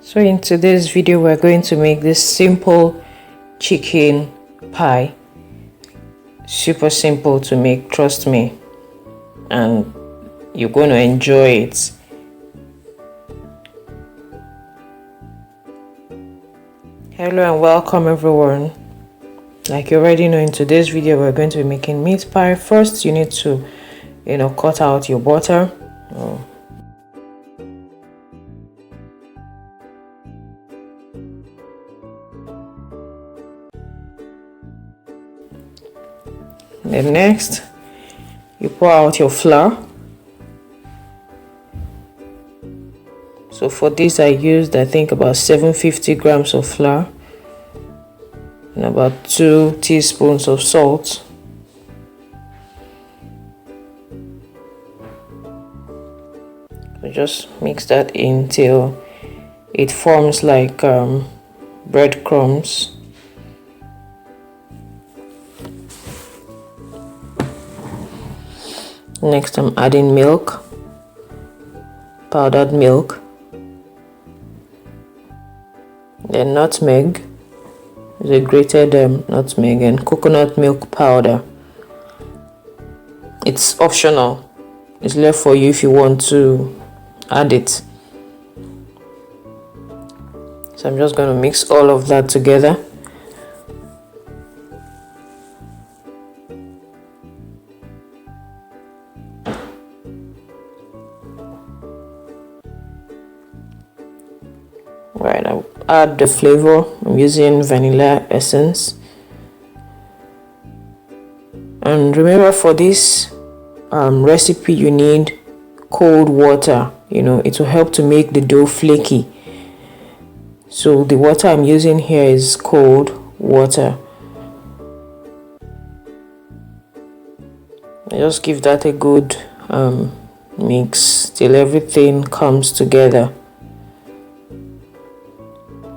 So in today's video we're going to make this simple chicken pie. Super simple to make, trust me, and you're going to enjoy it. Hello and welcome everyone. Like you already know, in today's video we're going to be making meat pie. First you need to cut out your butter. Then next, you pour out your flour. So for this I used, I think, about 750 grams of flour and about 2 teaspoons of salt. So just mix that in till it forms like breadcrumbs. Next I'm adding milk, powdered milk, then nutmeg, the grated nutmeg, and coconut milk powder. It's optional, it's left for you if you want to add it. So I'm just going to mix all of that together. Right, I'll add the flavor. I'm using vanilla essence. And remember, for this recipe you need cold water. It will help to make the dough flaky. So the water I'm using here is cold water. I just give that a good mix till everything comes together.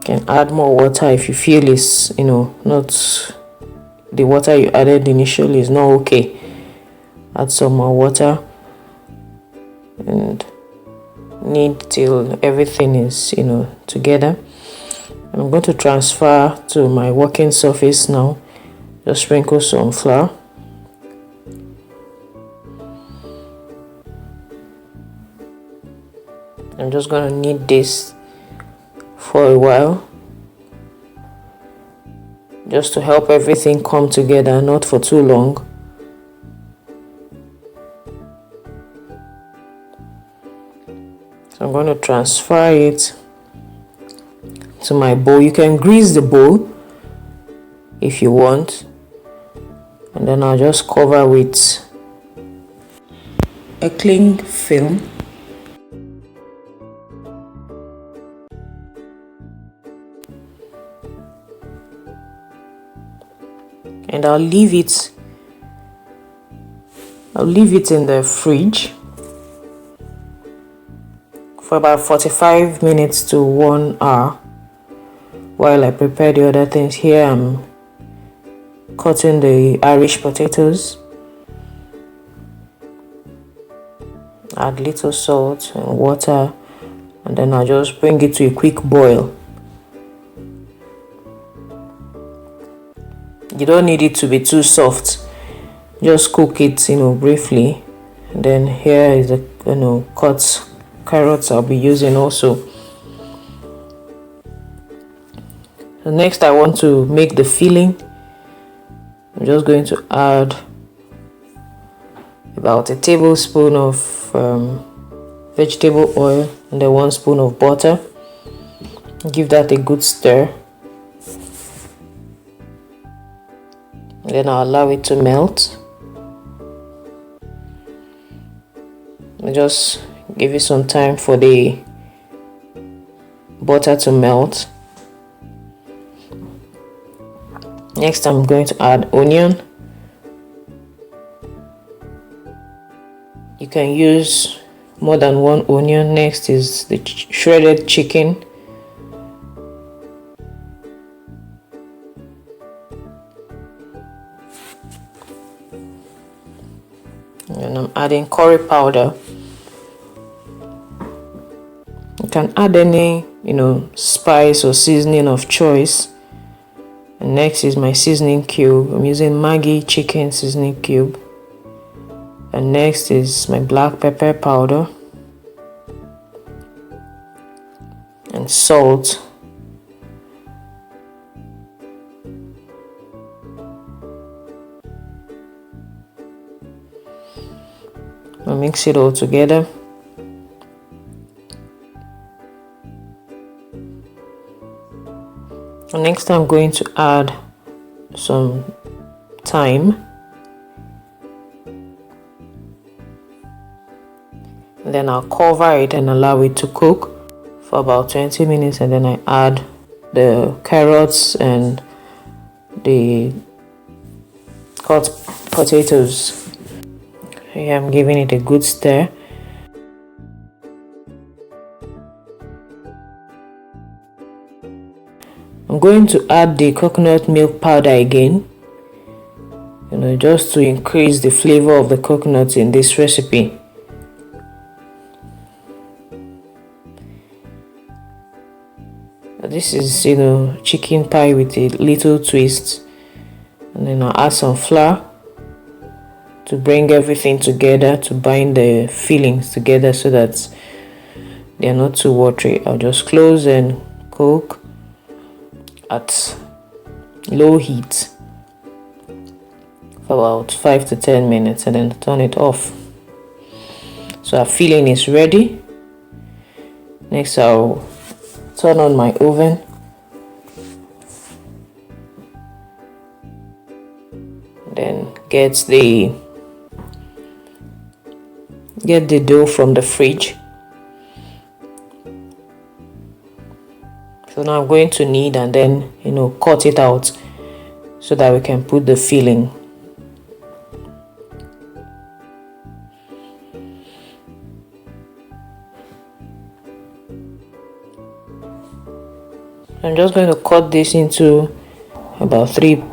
Can add more water if you feel it's not, the water you added initially is not okay. Add some more water and knead till everything is together. I'm going to transfer to my working surface now. Just sprinkle some flour. I'm just going to knead this for a while, just to help everything come together, not for too long. So I'm going to transfer it to my bowl. You can grease the bowl if you want, and then I'll just cover with a cling film. And I'll leave it in the fridge for about 45 minutes to 1 hour while I prepare the other things. Here I'm cutting the Irish potatoes. Add little salt and water, and then I'll just bring it to a quick boil. You don't need it to be too soft. Just cook it, briefly. And then here is the cut carrots I'll be using also. So next I want to make the filling. I'm just going to add about a tablespoon of vegetable oil and then 1 spoon of butter. Give that a good stir. Then I'll allow it to melt. Just give it some time for the butter to melt. Next I'm going to add onion. You can use more than 1 onion. Next is the shredded chicken. And I'm adding curry powder. You can add any, spice or seasoning of choice. And next is my seasoning cube. I'm using Maggi chicken seasoning cube. And next is my black pepper powder and salt. I'll mix it all together. And next I'm going to add some thyme. And then I'll cover it and allow it to cook for about 20 minutes, and then I add the carrots and the cut potatoes. Here I'm giving it a good stir. I'm going to add the coconut milk powder again, just to increase the flavor of the coconut in this recipe. This is, chicken pie with a little twist. And then I'll add some flour to bring everything together, to bind the fillings together so that they are not too watery. I'll just close and cook at low heat for about 5 to 10 minutes and then turn it off. So our filling is ready. Next I'll turn on my oven. Then get the dough from the fridge. So now I'm going to knead and then cut it out so that we can put the filling. I'm just going to cut this into about 3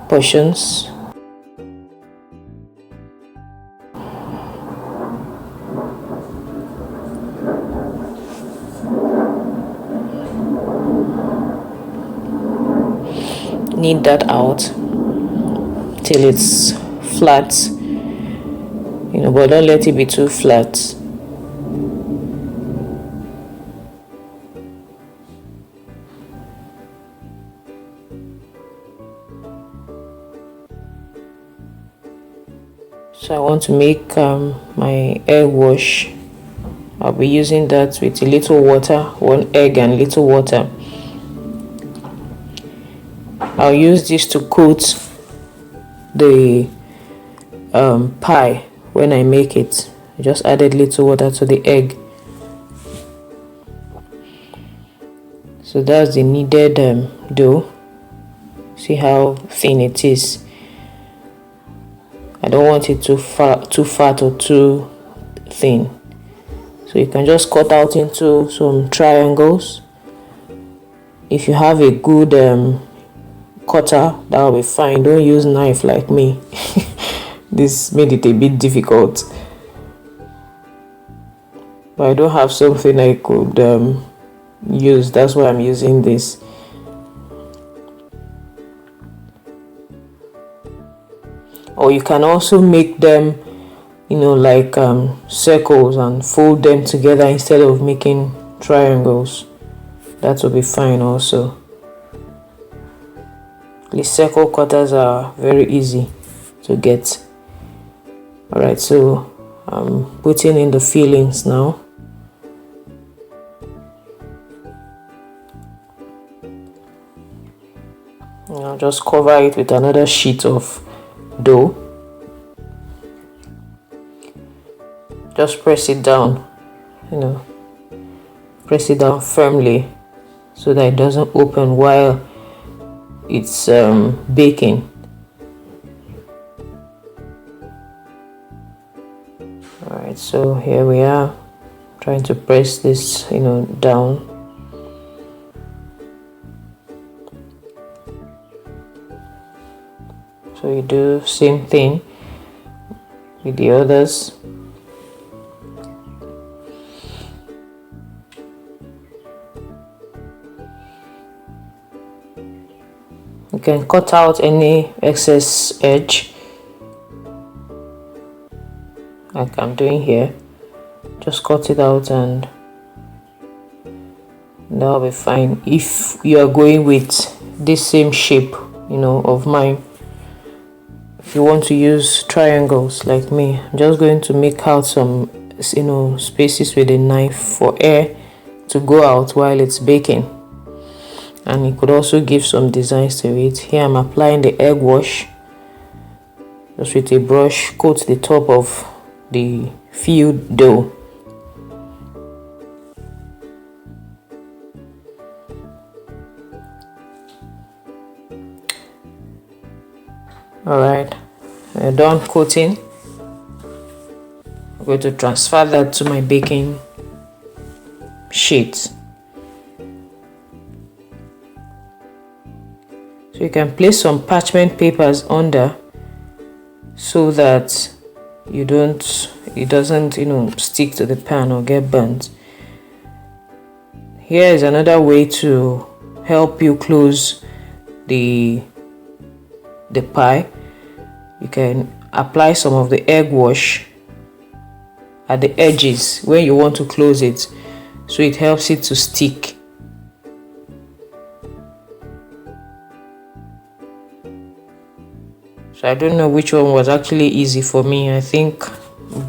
portions. Knead that out till it's flat, but don't let it be too flat. So I want to make my egg wash. I'll be using that with a little water, 1 egg and little water. I'll use this to coat the pie when I make it. I just added little water to the egg. So that's the kneaded dough. See how thin it is. I don't want it too fat or too thin. So you can just cut out into some triangles. If you have a good cutter, that will be fine. Don't use knife like me. This made it a bit difficult, but I don't have something I could use. That's why I'm using this. Or you can also make them like circles and fold them together instead of making triangles. That will be fine also. The circle cutters are very easy to get. Alright, so I'm putting in the fillings now. And I'll just cover it with another sheet of dough. Just press it down, press it down firmly so that it doesn't open while it's baking. Alright, so here we are, trying to press this down. So you do same thing with the others. You can cut out any excess edge like I'm doing here. Just cut it out and that'll be fine. If you are going with this same shape, you know, of mine, if you want to use triangles like me, I'm just going to make out some, you know, spaces with a knife for air to go out while it's baking. And you could also give some designs to it. Here I'm applying the egg wash just with a brush, coat the top of the filled dough. Alright, we're done coating. I'm going to transfer that to my baking sheet. So you can place some parchment papers under so that it doesn't, you know, stick to the pan or get burnt. Here is another way to help you close the pie. You can apply some of the egg wash at the edges when you want to close it, so it helps it to stick. So I don't know which one was actually easy for me. I think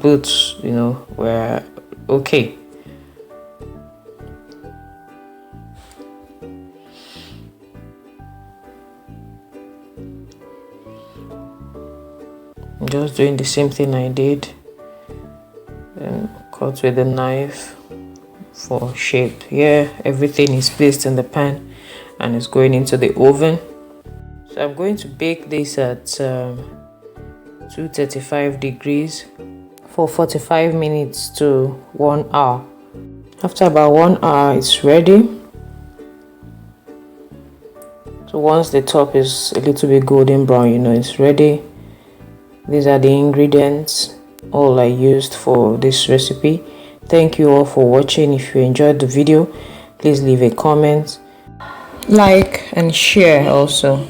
both, you know, were okay. I'm just doing the same thing I did, and cut with a knife for shape. Here everything is placed in the pan and it's going into the oven. So I'm going to bake this at 235 degrees for 45 minutes to 1 hour. After about 1 hour, it's ready. So once the top is a little bit golden brown, you know it's ready. These are the ingredients all I used for this recipe. Thank you all for watching. If you enjoyed the video, please leave a comment, like and share also.